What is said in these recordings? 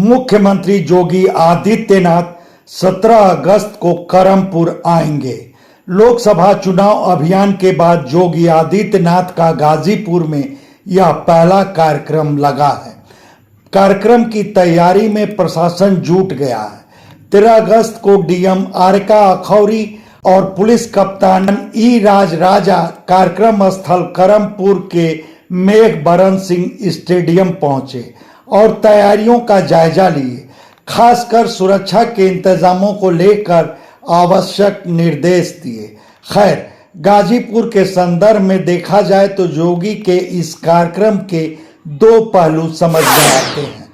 मुख्यमंत्री योगी आदित्यनाथ 17 अगस्त को करमपुर आएंगे। लोकसभा चुनाव अभियान के बाद योगी आदित्यनाथ का गाजीपुर में यह पहला कार्यक्रम लगा है। कार्यक्रम की तैयारी में प्रशासन जुट गया है। 13 अगस्त को डीएम आरका अखौरी और पुलिस कप्तान ई राज राजा कार्यक्रम स्थल करमपुर के मेघबरन सिंह स्टेडियम पहुंचे और तैयारियों का जायजा लिए। खासकर सुरक्षा के इंतजामों को लेकर आवश्यक निर्देश दिए। खैर, गाजीपुर के संदर्भ में देखा जाए तो योगी के इस कार्यक्रम के दो पहलू समझ में आते हैं।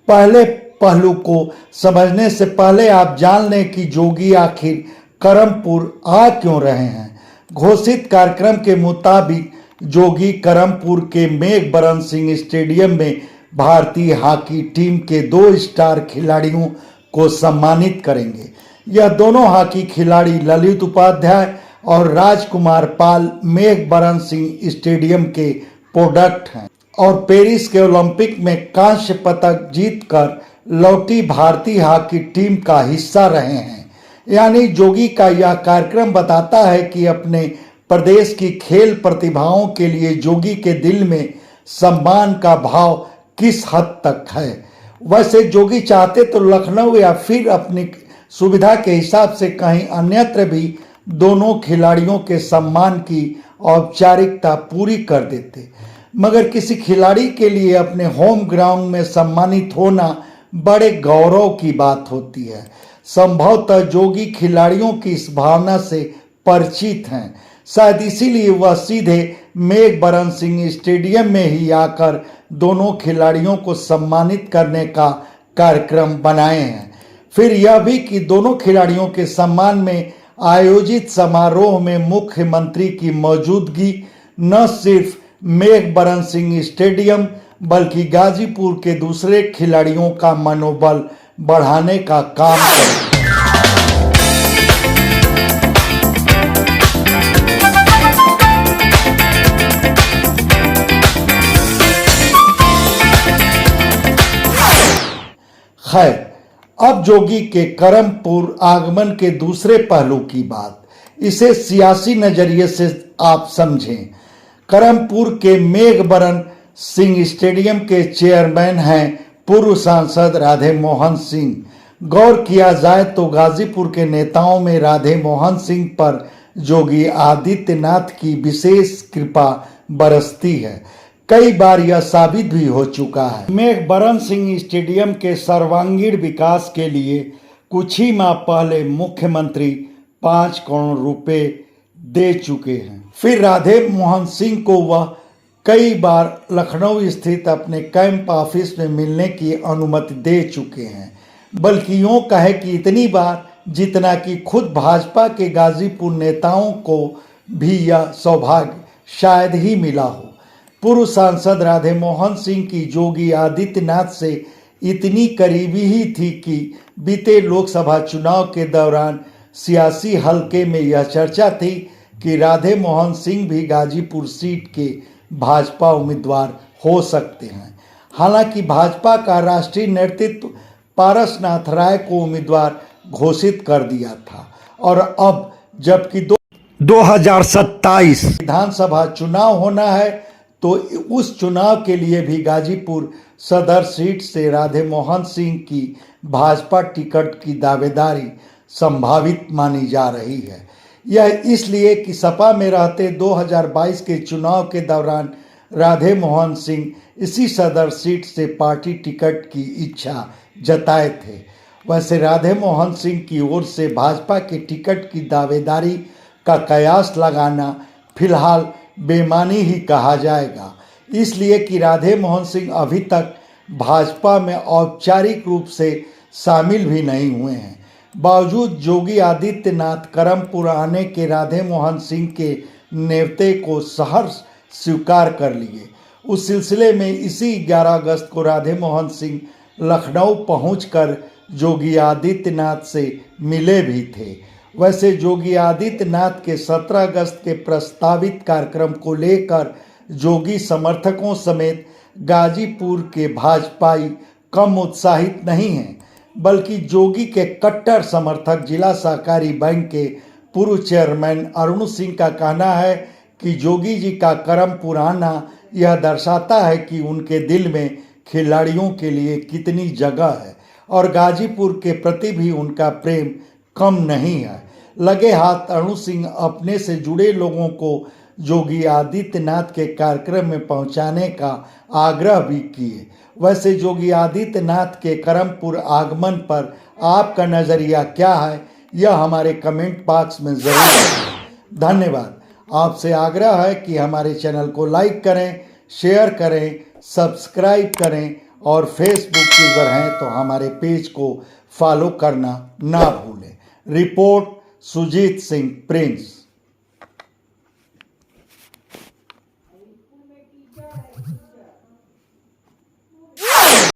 पहले पहलू को समझने से पहले आप जान लें कि योगी आखिर करमपुर आ क्यों रहे हैं। घोषित कार्यक्रम के मुताबिक योगी करमपुर के मेघबरन सिंह स्टेडियम में भारतीय हॉकी टीम के 2 स्टार खिलाड़ियों को सम्मानित करेंगे। यह दोनों हॉकी खिलाड़ी ललित उपाध्याय और राजकुमार पाल मेघबरन सिंह स्टेडियम के प्रोडक्ट हैं और पेरिस के ओलंपिक में कांस्य पदक जीतकर लौटी भारतीय हॉकी टीम का हिस्सा रहे हैं। यानी योगी का यह कार्यक्रम बताता है कि अपने प्रदेश की खेल प्रतिभाओं के लिए योगी के दिल में सम्मान का भाव किस हद तक है। वैसे योगी चाहते तो लखनऊ या फिर अपनी सुविधा के हिसाब से कहीं अन्यत्र भी दोनों खिलाड़ियों के सम्मान की औपचारिकता पूरी कर देते, मगर किसी खिलाड़ी के लिए अपने होम ग्राउंड में सम्मानित होना बड़े गौरव की बात होती है। संभवतः योगी खिलाड़ियों की इस भावना से परिचित हैं। शायद इसीलिए वह सीधे मेघबरन सिंह स्टेडियम में ही आकर दोनों खिलाड़ियों को सम्मानित करने का कार्यक्रम बनाए हैं। फिर यह भी कि दोनों खिलाड़ियों के सम्मान में आयोजित समारोह में मुख्यमंत्री की मौजूदगी न सिर्फ मेघबरन सिंह स्टेडियम बल्कि गाजीपुर के दूसरे खिलाड़ियों का मनोबल बढ़ाने का काम करेगी। खैर, अब योगी के करमपुर आगमन के दूसरे पहलू की बात, इसे सियासी नजरिए से आप समझें। करमपुर के मेघबरन सिंह स्टेडियम के चेयरमैन हैं पूर्व सांसद राधे मोहन सिंह। गौर किया जाए तो गाजीपुर के नेताओं में राधे मोहन सिंह पर योगी आदित्यनाथ की विशेष कृपा बरसती है। कई बार यह साबित भी हो चुका है। मेघबरन सिंह स्टेडियम के सर्वांगीण विकास के लिए कुछ ही माह पहले मुख्यमंत्री 5 करोड़ रुपए दे चुके हैं। फिर राधे मोहन सिंह को वह कई बार लखनऊ स्थित अपने कैंप ऑफिस में मिलने की अनुमति दे चुके हैं। बल्कि यूँ कहे कि इतनी बार जितना कि खुद भाजपा के गाजीपुर नेताओं को भी यह सौभाग्य शायद ही मिला हो। पूर्व सांसद राधे मोहन सिंह की योगी आदित्यनाथ से इतनी करीबी ही थी कि बीते लोकसभा चुनाव के दौरान सियासी हलके में यह चर्चा थी कि राधे मोहन सिंह भी गाजीपुर सीट के भाजपा उम्मीदवार हो सकते हैं। हालांकि भाजपा का राष्ट्रीय नेतृत्व पारसनाथ राय को उम्मीदवार घोषित कर दिया था और अब जबकि 2027 विधानसभा चुनाव होना है तो उस चुनाव के लिए भी गाजीपुर सदर सीट से राधे मोहन सिंह की भाजपा टिकट की दावेदारी संभावित मानी जा रही है। यह इसलिए कि सपा में रहते 2022 के चुनाव के दौरान राधे मोहन सिंह इसी सदर सीट से पार्टी टिकट की इच्छा जताए थे। वैसे राधे मोहन सिंह की ओर से भाजपा के टिकट की दावेदारी का कयास लगाना फिलहाल बेमानी ही कहा जाएगा, इसलिए कि राधे मोहन सिंह अभी तक भाजपा में औपचारिक रूप से शामिल भी नहीं हुए हैं। बावजूद योगी आदित्यनाथ करमपुर आने के राधे मोहन सिंह के नेवते को सहर्ष स्वीकार कर लिए। उस सिलसिले में इसी 11 अगस्त को राधे मोहन सिंह लखनऊ पहुंचकर योगी आदित्यनाथ से मिले भी थे। वैसे योगी आदित्यनाथ के 17 अगस्त के प्रस्तावित कार्यक्रम को लेकर योगी समर्थकों समेत गाजीपुर के भाजपाई कम उत्साहित नहीं हैं, बल्कि जोगी के कट्टर समर्थक जिला सहकारी बैंक के पूर्व चेयरमैन अरुण सिंह का कहना है कि जोगी जी का करमपुर आना यह दर्शाता है कि उनके दिल में खिलाड़ियों के लिए कितनी जगह है और गाजीपुर के प्रति भी उनका प्रेम कम नहीं है। लगे हाथ अरुण सिंह अपने से जुड़े लोगों को योगी आदित्यनाथ के कार्यक्रम में पहुंचाने का आग्रह भी किए। वैसे योगी आदित्यनाथ के करमपुर आगमन पर आपका नज़रिया क्या है, यह हमारे कमेंट बॉक्स में ज़रूर बताएं। धन्यवाद। आपसे आग्रह है कि हमारे चैनल को लाइक करें, शेयर करें, सब्सक्राइब करें और फेसबुक यूज़र हैं तो हमारे पेज को फॉलो करना ना भूलें। Report Sujeet Singh Prince.